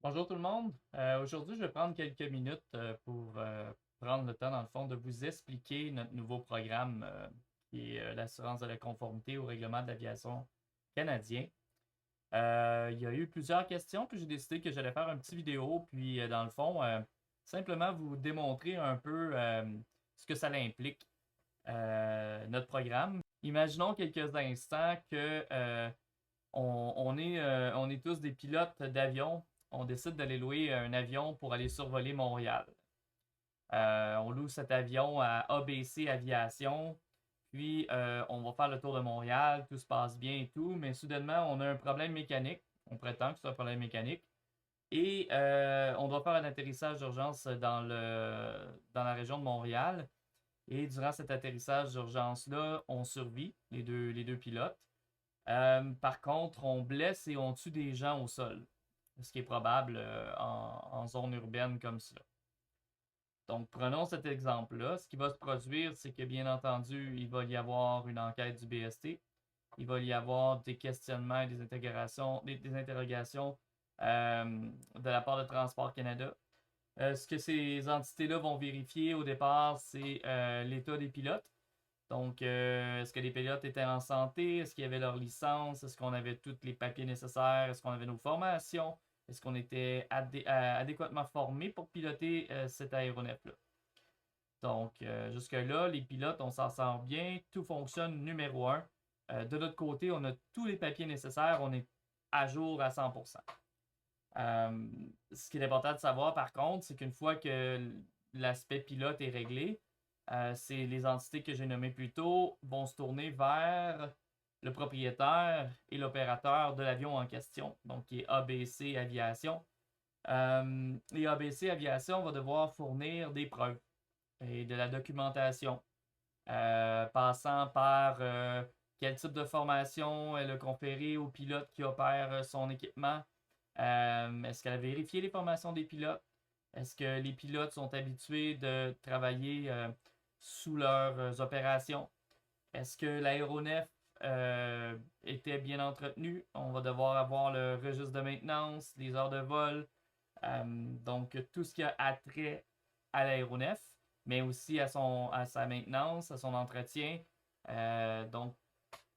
Bonjour tout le monde. Aujourd'hui, je vais prendre quelques minutes pour prendre le temps, dans le fond, de vous expliquer notre nouveau programme qui est l'assurance de la conformité au règlement de l'aviation canadien. Il y a eu plusieurs questions, puis j'ai décidé que j'allais faire une petite vidéo, puis dans le fond, simplement vous démontrer un peu ce que ça implique, notre programme. Imaginons quelques instants que on est tous des pilotes d'avion. On décide d'aller louer un avion pour aller survoler Montréal. On loue cet avion à ABC Aviation. Puis, on va faire le tour de Montréal. Tout se passe bien et tout. Mais soudainement, on a un problème mécanique. On prétend que c'est un problème mécanique. Et on doit faire un atterrissage d'urgence dans la région de Montréal. Et durant cet atterrissage d'urgence-là, on survit, les deux pilotes. Par contre, on blesse et on tue des gens au sol, ce qui est probable en zone urbaine comme cela. Donc, prenons cet exemple-là. Ce qui va se produire, c'est que bien entendu, il va y avoir une enquête du BST. Il va y avoir des questionnements et des interrogations de la part de Transport Canada. Ce que ces entités-là vont vérifier au départ, c'est l'état des pilotes. Donc, est-ce que les pilotes étaient en santé? Est-ce qu'ils avaient leur licence? Est-ce qu'on avait tous les papiers nécessaires? Est-ce qu'on avait nos formations? Est-ce qu'on était adéquatement formés pour piloter cet aéronef-là? Donc, jusque-là, les pilotes, on s'en sort bien. Tout fonctionne numéro un. De notre côté, on a tous les papiers nécessaires. On est à jour à 100%. Ce qui est important de savoir, par contre, c'est qu'une fois que l'aspect pilote est réglé, c'est les entités que j'ai nommées plus tôt vont se tourner vers le propriétaire et l'opérateur de l'avion en question, donc qui est ABC Aviation. Et ABC Aviation va devoir fournir des preuves et de la documentation, passant par quel type de formation elle a conféré au pilote qui opère son équipement. Est-ce qu'elle a vérifié les formations des pilotes? Est-ce que les pilotes sont habitués de travailler sous leurs opérations? Est-ce que l'aéronef était bien entretenu? On va devoir avoir le registre de maintenance, les heures de vol, donc tout ce qui a attrait à l'aéronef, mais aussi à sa maintenance, à son entretien. Donc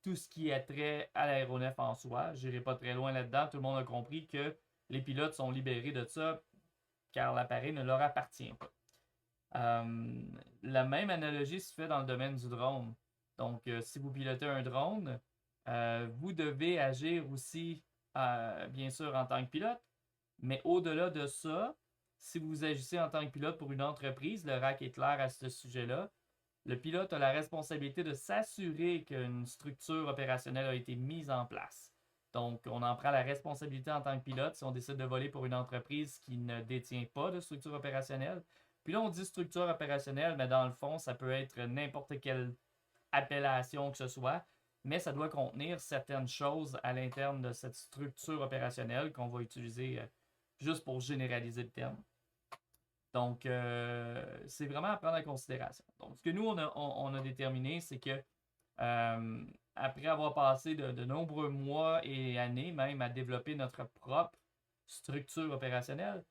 tout ce qui a trait à l'aéronef en soi. Je n'irai pas très loin là-dedans. Tout le monde a compris que les pilotes sont libérés de ça car l'appareil ne leur appartient pas. La même analogie se fait dans le domaine du drone. Donc, si vous pilotez un drone, vous devez agir aussi, bien sûr, en tant que pilote, mais au-delà de ça, si vous agissez en tant que pilote pour une entreprise, le RAC est clair à ce sujet-là, le pilote a la responsabilité de s'assurer qu'une structure opérationnelle a été mise en place. Donc, on en prend la responsabilité en tant que pilote si on décide de voler pour une entreprise qui ne détient pas de structure opérationnelle. Puis là, on dit structure opérationnelle, mais dans le fond, ça peut être n'importe quelle appellation que ce soit, mais ça doit contenir certaines choses à l'interne de cette structure opérationnelle qu'on va utiliser juste pour généraliser le terme. Donc, c'est vraiment à prendre en considération. Donc, ce que nous, on a déterminé, c'est que après avoir passé de nombreux mois et années même à développer notre propre structure opérationnelle,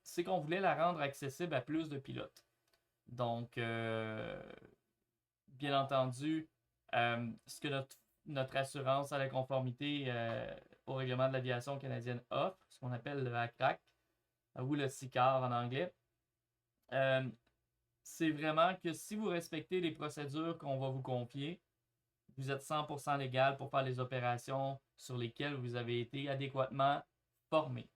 c'est qu'on voulait la rendre accessible à plus de pilotes. Donc, bien entendu, ce que notre assurance à la conformité au règlement de l'aviation canadienne offre, ce qu'on appelle le ACRAC, ou le CICAR en anglais, euh, c'est vraiment que si vous respectez les procédures qu'on va vous confier, vous êtes 100% légal pour faire les opérations sur lesquelles vous avez été adéquatement formé.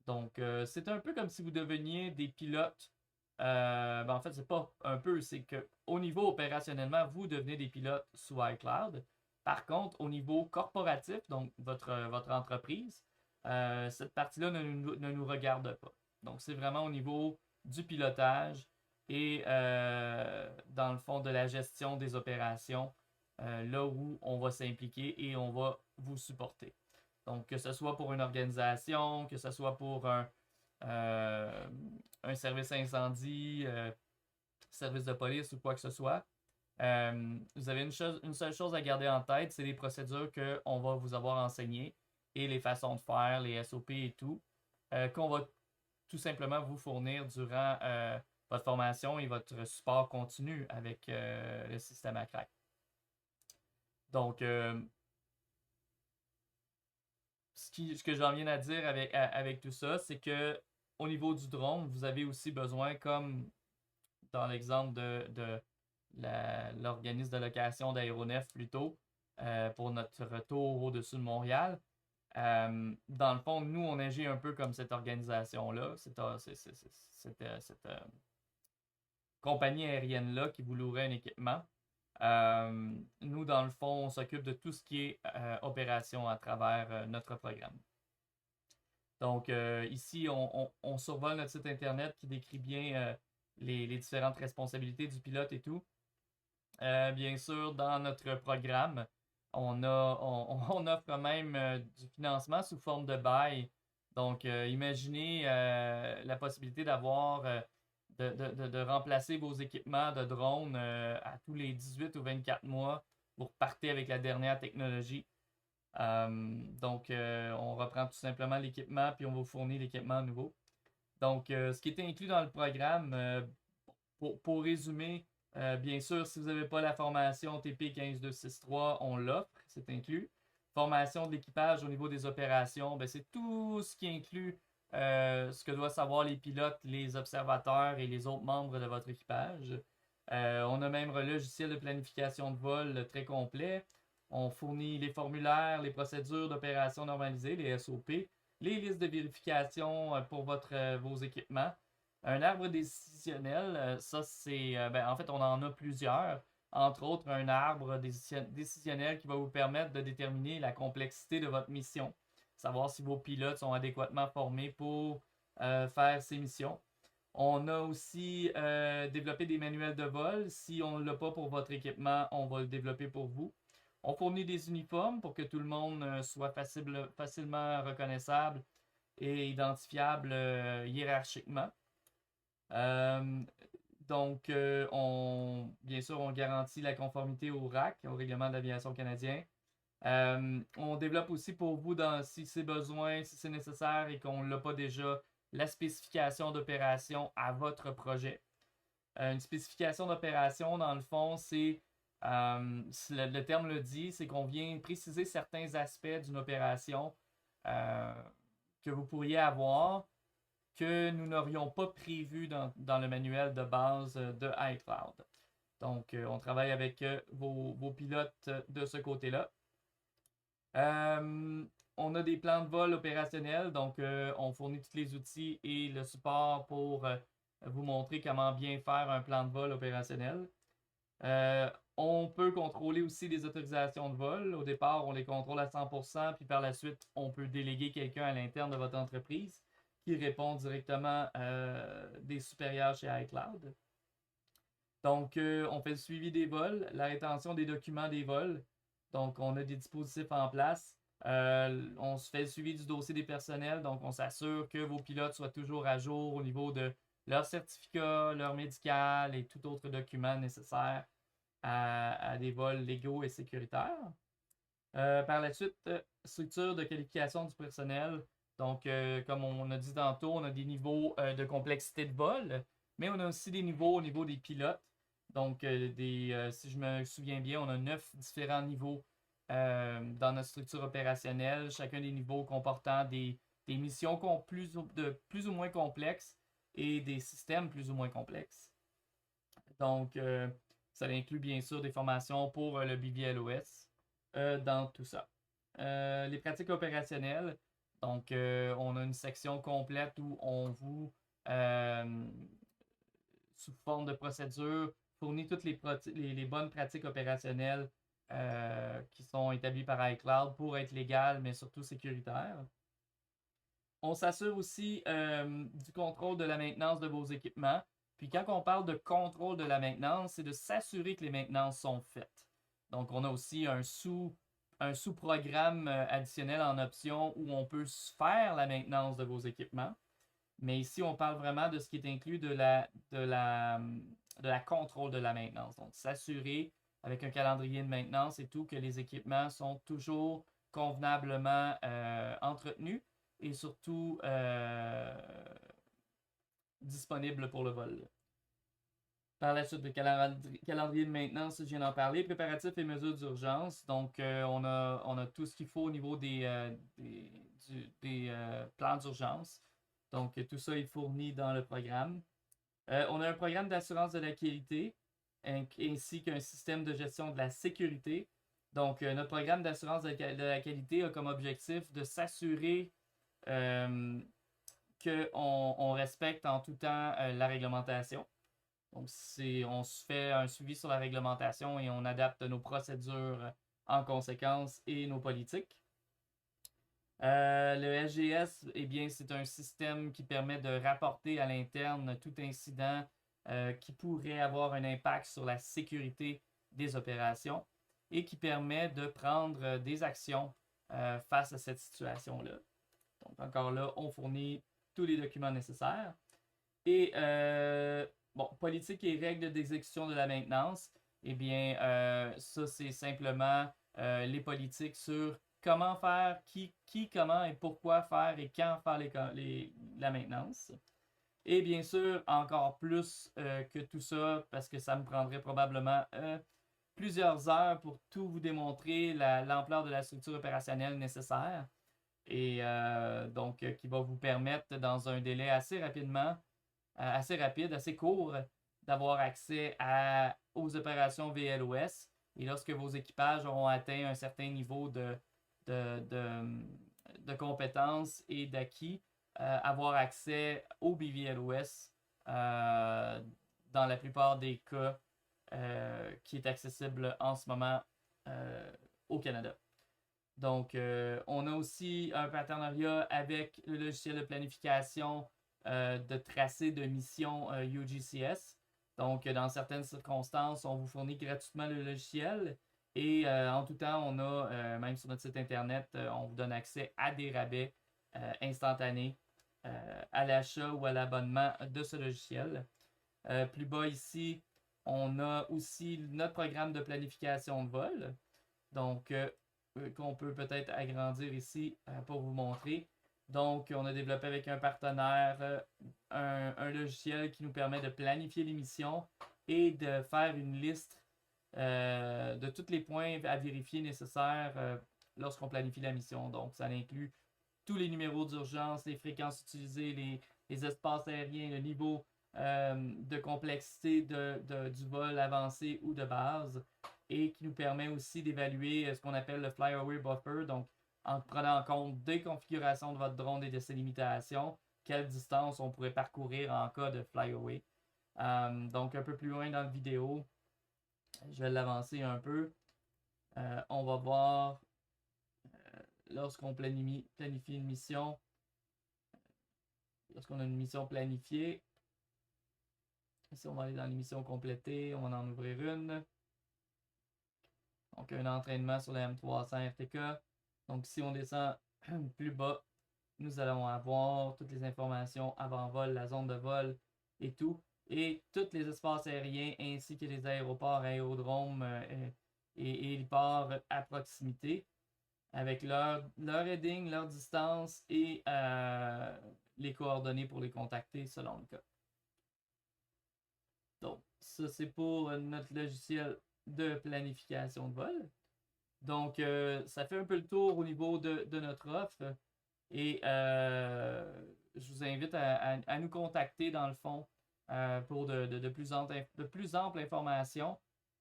Donc, c'est un peu comme si vous deveniez des pilotes. En fait, c'est pas un peu, c'est que au niveau opérationnellement, vous devenez des pilotes sous iCloud. Par contre, au niveau corporatif, donc votre entreprise, cette partie-là ne nous regarde pas. Donc, c'est vraiment au niveau du pilotage et dans le fond de la gestion des opérations, là où on va s'impliquer et on va vous supporter. Donc, que ce soit pour une organisation, que ce soit pour un service incendie, service de police ou quoi que ce soit, vous avez une seule chose à garder en tête, c'est les procédures qu'on va vous avoir enseignées et les façons de faire, les SOP et tout. qu'on va tout simplement vous fournir durant votre formation et votre support continu avec le système à crack. Donc, ce que j'en viens à dire avec tout ça, c'est que au niveau du drone, vous avez aussi besoin, comme dans l'exemple de l'organisme de location d'aéronefs plutôt, pour notre retour au-dessus de Montréal. Dans le fond, nous, on agit un peu comme cette organisation-là, cette compagnie aérienne-là qui vous louerait un équipement. Nous, dans le fond, on s'occupe de tout ce qui est opération à travers notre programme. Donc, ici, on survole notre site Internet qui décrit bien les différentes responsabilités du pilote et tout. Bien sûr, dans notre programme, on offre même du financement sous forme de bail. Donc, imaginez la possibilité d'avoir de remplacer vos équipements de drone à tous les 18 ou 24 mois. Vous repartez avec la dernière technologie. Donc, on reprend tout simplement l'équipement puis on vous fournit l'équipement nouveau. Donc, ce qui est inclus dans le programme, pour résumer, bien sûr, si vous n'avez pas la formation TP 15263, on l'offre, c'est inclus. Formation de l'équipage au niveau des opérations, ben, c'est tout ce qui inclut ce que doivent savoir les pilotes, les observateurs et les autres membres de votre équipage. On a même un logiciel de planification de vol très complet. On fournit les formulaires, les procédures d'opération normalisées, les SOP, les listes de vérification pour vos équipements. Un arbre décisionnel, ça c'est. En fait, on en a plusieurs. Entre autres, un arbre décisionnel qui va vous permettre de déterminer la complexité de votre mission. Savoir si vos pilotes sont adéquatement formés pour faire ces missions. On a aussi développé des manuels de vol. Si on ne l'a pas pour votre équipement, on va le développer pour vous. On fournit des uniformes pour que tout le monde soit facilement reconnaissable et identifiable hiérarchiquement. Donc, bien sûr, on garantit la conformité au RAC, au Règlement de l'aviation canadien. On développe aussi pour vous, si c'est besoin, si c'est nécessaire et qu'on ne l'a pas déjà, la spécification d'opération à votre projet. Une spécification d'opération, dans le fond, c'est, le terme le dit, c'est qu'on vient préciser certains aspects d'une opération que vous pourriez avoir que nous n'aurions pas prévu dans le manuel de base de iCloud. Donc, on travaille avec vos pilotes de ce côté-là. On a des plans de vol opérationnels, donc on fournit tous les outils et le support pour vous montrer comment bien faire un plan de vol opérationnel. On peut contrôler aussi les autorisations de vol. Au départ, on les contrôle à 100%, puis par la suite, on peut déléguer quelqu'un à l'interne de votre entreprise qui répond directement des supérieurs chez iCloud. Donc, on fait le suivi des vols, la rétention des documents des vols. Donc, on a des dispositifs en place. On se fait le suivi du dossier des personnels. Donc, on s'assure que vos pilotes soient toujours à jour au niveau de leur certificat, leur médical et tout autre document nécessaire à des vols légaux et sécuritaires. Par la suite, structure de qualification du personnel. Donc, comme on a dit tantôt, on a des niveaux de complexité de vol, mais on a aussi des niveaux au niveau des pilotes. Donc, si je me souviens bien, on a 9 différents niveaux dans notre structure opérationnelle, chacun des niveaux comportant des missions plus ou moins complexes et des systèmes plus ou moins complexes. Donc, ça inclut bien sûr des formations pour le BVLOS dans tout ça. Les pratiques opérationnelles, donc on a une section complète où on vous, sous forme de procédure, fournit toutes les bonnes pratiques opérationnelles qui sont établies par iCloud pour être légales, mais surtout sécuritaires. On s'assure aussi du contrôle de la maintenance de vos équipements. Puis quand on parle de contrôle de la maintenance, c'est de s'assurer que les maintenances sont faites. Donc, on a aussi un sous-programme additionnel en option où on peut faire la maintenance de vos équipements. Mais ici, on parle vraiment de ce qui est inclus de la contrôle de la maintenance. Donc, s'assurer avec un calendrier de maintenance et tout que les équipements sont toujours convenablement entretenus et surtout disponible pour le vol. Par la suite, le calendrier de maintenance, je viens d'en parler. Préparatifs et mesures d'urgence. Donc, on a tout ce qu'il faut au niveau des plans d'urgence. Donc, tout ça est fourni dans le programme. On a un programme d'assurance de la qualité ainsi qu'un système de gestion de la sécurité. Donc, notre programme d'assurance de la qualité a comme objectif de s'assurer qu'on respecte en tout temps la réglementation. Donc, on se fait un suivi sur la réglementation et on adapte nos procédures en conséquence et nos politiques. Le SGS, eh bien, c'est un système qui permet de rapporter à l'interne tout incident qui pourrait avoir un impact sur la sécurité des opérations et qui permet de prendre des actions face à cette situation-là. Donc, encore là, on fournit tous les documents nécessaires. Et, politique et règles d'exécution de la maintenance, eh bien, ça, c'est simplement les politiques sur comment faire, qui, comment et pourquoi faire et quand faire la maintenance. Et bien sûr, encore plus que tout ça, parce que ça me prendrait probablement plusieurs heures pour tout vous démontrer l'ampleur de la structure opérationnelle nécessaire. Et donc, qui va vous permettre, dans un délai assez rapide, assez court, d'avoir accès aux opérations VLOS. Et lorsque vos équipages auront atteint un certain niveau de compétences et d'acquis, avoir accès au BVLOS dans la plupart des cas qui est accessible en ce moment au Canada. Donc, on a aussi un partenariat avec le logiciel de planification de tracé de mission UGCS. Donc, dans certaines circonstances, on vous fournit gratuitement le logiciel et en tout temps, on a, même sur notre site internet, on vous donne accès à des rabais instantanés à l'achat ou à l'abonnement de ce logiciel. Plus bas ici, on a aussi notre programme de planification de vol. Donc, qu'on peut peut-être agrandir ici pour vous montrer. Donc, on a développé avec un partenaire un logiciel qui nous permet de planifier les missions et de faire une liste de tous les points à vérifier nécessaires lorsqu'on planifie la mission. Donc, ça inclut tous les numéros d'urgence, les fréquences utilisées, les espaces aériens, le niveau de complexité du vol avancé ou de base, et qui nous permet aussi d'évaluer ce qu'on appelle le flyaway buffer, donc en prenant en compte des configurations de votre drone et de ses limitations, quelle distance on pourrait parcourir en cas de flyaway. Donc un peu plus loin dans la vidéo, je vais l'avancer un peu. On va voir lorsqu'on planifie une mission, lorsqu'on a une mission planifiée. Ici, on va aller dans les missions complétées, on va en ouvrir une. Donc, un entraînement sur la M300 RTK. Donc, si on descend plus bas, nous allons avoir toutes les informations avant vol, la zone de vol et tout. Et tous les espaces aériens ainsi que les aéroports, aérodromes et héliports à proximité avec leur heading, leur distance et les coordonnées pour les contacter selon le cas. Donc, ça c'est pour notre logiciel de planification de vol. Donc, ça fait un peu le tour au niveau de notre offre. Et je vous invite à nous contacter dans le fond pour de plus amples informations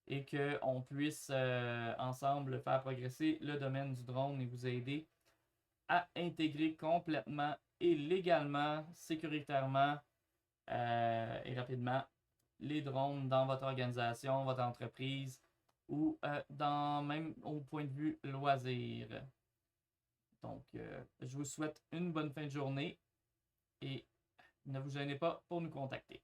et qu'on puisse ensemble faire progresser le domaine du drone et vous aider à intégrer complètement et légalement, sécuritairement et rapidement les drones dans votre organisation, votre entreprise ou même au point de vue loisir. Donc, je vous souhaite une bonne fin de journée et ne vous gênez pas pour nous contacter.